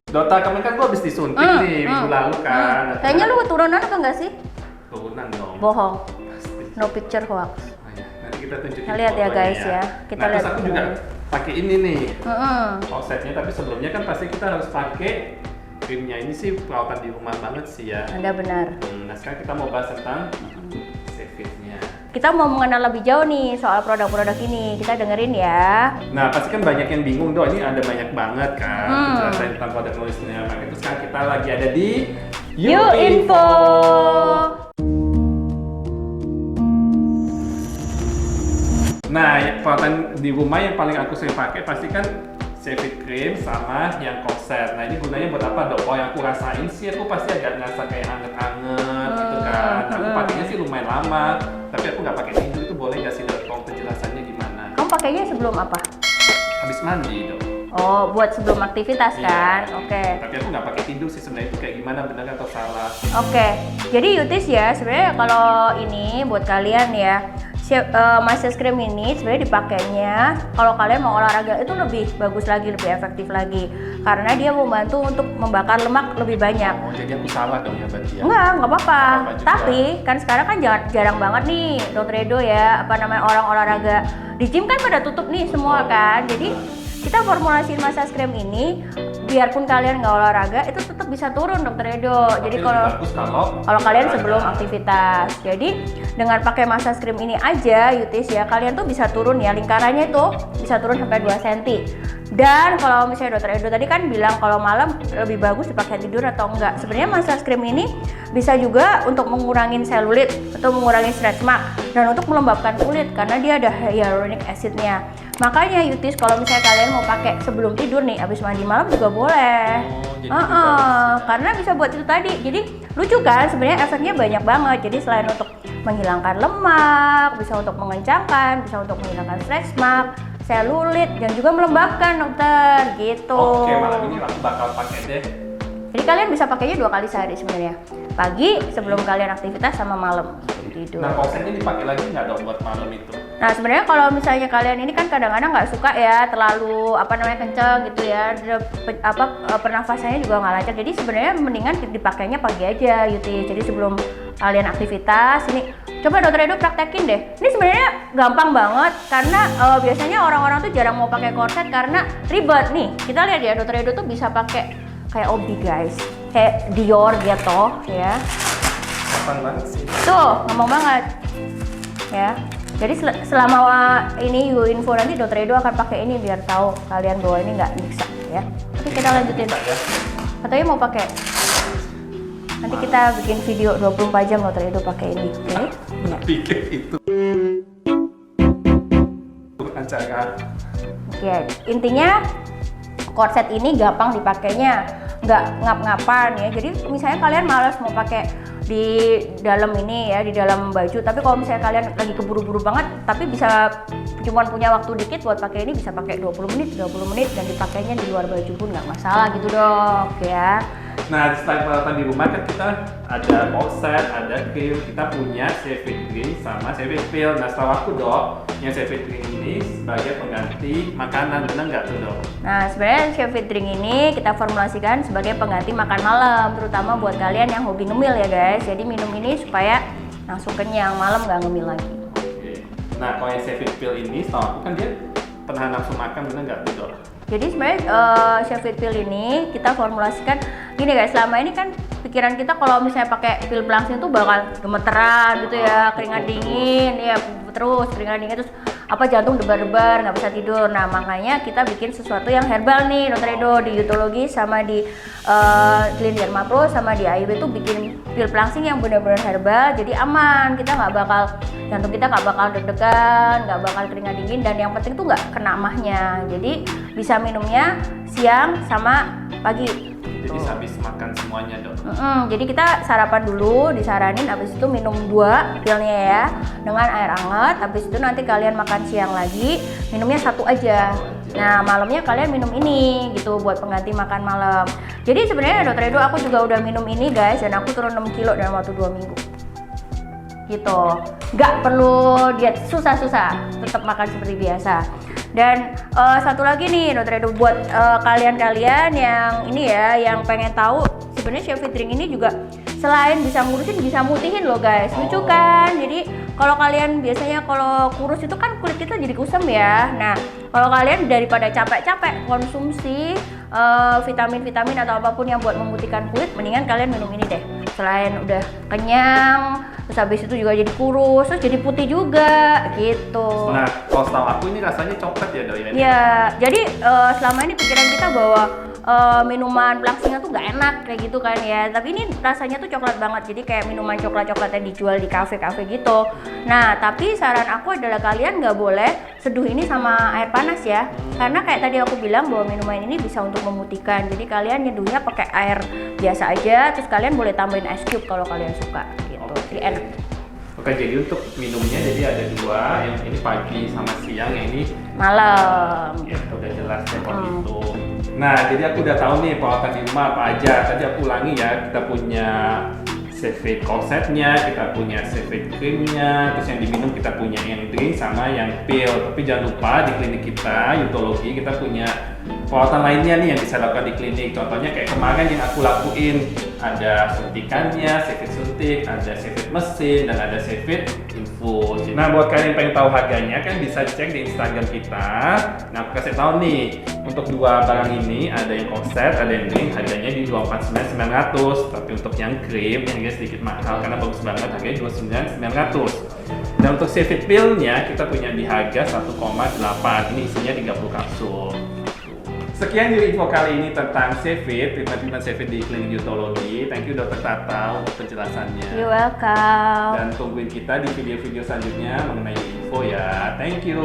Dota kemarin kan gua habis disuntik nih minggu lalu kan. Kayaknya lu turunan apa enggak sih? Turunan dong. Bohong. Pasti. No picture hoax. Oh, ya. Nanti kita tunjukin. Nah, lihat ya fotonya guys ya. Kita nah, lihat terus aku juga pakai ini nih. Heeh. Offsetnya, tapi sebelumnya kan pasti kita harus pakai krimnya. Ini sih perawatan di rumah banget sih ya. Anda benar. Nah sekarang kita mau bahas tentang Cevitnya. Kita mau mengenal lebih jauh nih soal produk-produk ini. Kita dengerin ya. Nah pasti kan banyak yang bingung dong, ini ada banyak banget kan penjelasan tentang produk nulisnya. Maka itu sekarang kita lagi ada di Info. Nah perawatan di rumah yang paling aku sering pakai pasti kan Cevit cream sama yang corset. Nah ini gunanya buat apa dok? Kalau yang aku rasain sih aku pasti agak ngerasa kayak anget-anget gitu kan. Nah, aku pakainya sih lumayan lama, tapi aku nggak pakai tidur. Itu boleh nggak sih dok? Tolong penjelasannya gimana? Kamu pakainya sebelum apa? Habis mandi dok. Oh, buat sebelum aktivitas kan? Iya. Oke. Tapi aku nggak pakai tidur sih sebenarnya, itu kayak gimana, benar atau salah? Oke. Jadi Yutis ya, sebenarnya kalau ini buat kalian ya, massage cream ini sebenarnya dipakainya kalau kalian mau olahraga itu lebih bagus lagi, lebih efektif lagi karena dia membantu untuk membakar lemak lebih banyak. Oh, jadi aku salah dong ya berarti ya? Nggak apa-apa. Juga. Tapi kan sekarang kan jarang banget nih Dr. Edo ya, apa namanya, orang olahraga di gym kan pada tutup nih semua kan. Jadi kita formulasiin massage cream ini biarpun kalian nggak olahraga itu tetap bisa turun Dr. Edo. Jadi kalau kalian sebelum aktivitas. Jadi dengan pakai massage cream ini aja Yutis ya, kalian tuh bisa turun ya, lingkarannya itu bisa turun sampai 2 cm. Dan kalau misalnya Dr. Edo tadi kan bilang kalau malam lebih bagus dipakai tidur atau enggak. Sebenarnya massage cream ini bisa juga untuk mengurangi selulit atau mengurangi stretch mark dan untuk melembabkan kulit karena dia ada hyaluronic acidnya. Makanya Yutis kalau misalnya kalian mau pakai sebelum tidur nih, abis mandi malam juga boleh. Karena bisa buat itu tadi. Jadi lucu kan, sebenarnya efeknya banyak banget. Jadi selain untuk menghilangkan lemak, bisa untuk mengencangkan, bisa untuk menghilangkan stretch mark, selulit, dan juga melembabkan dokter gitu. Oke, malam ini aku bakal pakai deh. Jadi kalian bisa pakainya 2 kali sehari sebenarnya. Pagi sebelum kalian aktivitas sama malam tidur. Nah, corsetnya dipakai lagi nggak dong buat malam itu? Nah sebenarnya kalau misalnya kalian ini kan kadang-kadang nggak suka ya terlalu kenceng gitu ya, pernafasannya juga nggak lancar. Jadi sebenarnya mendingan dipakainya pagi aja Yuti. Jadi sebelum kalian aktivitas ini coba Dr. Edo praktekin deh. Ini sebenarnya gampang banget karena biasanya orang-orang tuh jarang mau pakai korset karena ribet nih. Kita lihat ya Dr. Edo tuh bisa pakai kayak Obi guys, kayak Dior gitu ya. Gampang banget sih. Tuh ngomong banget ya. Jadi selama ini Info nanti Dr. Edo akan pakai ini biar tahu kalian bahwa ini nggak bisa ya. Oke, kita lanjutin. Katanya mau pakai. Nanti kita bikin video 24 jam Dr. Edo pakai ini. Oke? Ya. Pikir itu. Acara. Oke, intinya korset ini gampang dipakainya, nggak ngap-ngapan ya. Jadi misalnya kalian malas mau pakai di dalam ini ya, di dalam baju, tapi kalau misalnya kalian lagi keburu-buru banget tapi bisa cuma punya waktu dikit buat pakai ini, bisa pakai 20 menit, 30 menit dan dipakainya di luar baju pun nggak masalah gitu dok ya. Nah, selain perawatan di rumah kan kita ada corset, ada krim, kita punya Cevit Green sama Cevit Pill. Nah, setahu aku dok, yang Cevit Green ini sebagai pengganti makanan, benar nggak tuh dok? Nah, sebenarnya Cevit Drink ini kita formulasikan sebagai pengganti makan malam, terutama buat kalian yang hobi ngemil ya guys. Jadi minum ini supaya langsung kenyang, malam nggak ngemil lagi. Oke. Nah, kalau yang Cevit Pill ini setahu aku kan dia penahan nafsu makan, benar nggak tuh dok? Jadi sebenarnya Cevit Pill ini kita formulasikan gini guys, selama ini kan pikiran kita kalau misalnya pakai pil pelangsing tuh bakal gemeteran gitu ya, keringat dingin, ya terus keringat dingin terus jantung debar-debar, nggak bisa tidur. Nah makanya kita bikin sesuatu yang herbal nih Dr. Edo, di Utologi sama di Clean Derma Pro sama di AIB tuh bikin pil pelangsing yang benar-benar herbal, jadi aman, kita nggak bakal, jantung kita nggak bakal deg-degan, nggak bakal keringat dingin, dan yang penting tuh nggak kena mahnya. Jadi bisa minumnya siang sama pagi. Jadi habis makan semuanya dok. Jadi kita sarapan dulu disaranin, habis itu minum 2 pilnya ya dengan air hangat. Habis itu nanti kalian makan siang lagi minumnya 1 aja. Nah malamnya kalian minum ini gitu buat pengganti makan malam. Jadi sebenarnya Dr. Edo aku juga udah minum ini guys, dan aku turun 6 kilo dalam waktu 2 minggu. Gitu, nggak perlu diet susah-susah, tetap makan seperti biasa. Dan satu lagi nih Dr. Edo buat kalian-kalian yang ini ya, yang pengen tahu sebenarnya Shave Drink ini juga selain bisa ngurusin bisa mutihin loh guys. Lucu kan? Jadi kalau kalian biasanya kalau kurus itu kan kulit kita jadi kusam ya. Nah, kalau kalian daripada capek-capek konsumsi vitamin-vitamin atau apapun yang buat memutihkan kulit, mendingan kalian minum ini deh. Selain udah kenyang, terus habis itu juga jadi kurus, terus jadi putih juga gitu. Nah, kalau setahu aku ini rasanya coklat ya Doi? Ya, jadi selama ini pikiran kita bahwa minuman pelangsingnya tuh nggak enak kayak gitu kan ya. Tapi ini rasanya tuh coklat banget. Jadi kayak minuman coklat-coklat yang dijual di kafe-kafe gitu. Nah, tapi saran aku adalah kalian nggak boleh seduh ini sama air panas ya. Karena kayak tadi aku bilang bahwa minuman ini bisa untuk memutihkan. Jadi kalian nyeduhnya pakai air biasa aja. Terus kalian boleh tambahin ice cube kalau kalian suka gitu. Jadi enak. Oke, jadi untuk minumnya jadi ada dua, yang ini pagi sama siang, yang ini Malam. ya udah jelas ya kalau itu. Nah, jadi aku udah tahu nih perawatan di rumah apa aja. Tadi aku ulangi ya, kita punya Shave corsetnya, kita punya Shave creamnya, terus yang diminum kita punya yang drink sama yang pill. Tapi jangan lupa di klinik kita, Yutologi, kita punya perawatan lainnya nih yang bisa lakukan di klinik. Contohnya kayak kemarin yang aku lakuin, ada suntikannya, Shave suntik, ada Shave mesin, dan ada Shave infus. Nah, buat kalian yang pengen tahu harganya kan bisa cek di Instagram kita. Nah, aku kasih tahu nih, untuk dua barang ini ada yang corset, ada yang drink, harganya di 249.900. Tapi untuk yang cream, yang sedikit mahal karena bagus banget, harganya 29.900. Dan untuk Shave pill-nya kita punya di harga 1,8. Ini isinya 30 kapsul. Sekian dulu info kali ini tentang Shave, treatment Shave di klinik Yutologi. Thank you Dr. Tata untuk penjelasannya. You're welcome. Dan tungguin kita di video-video selanjutnya mengenai info ya. Thank you.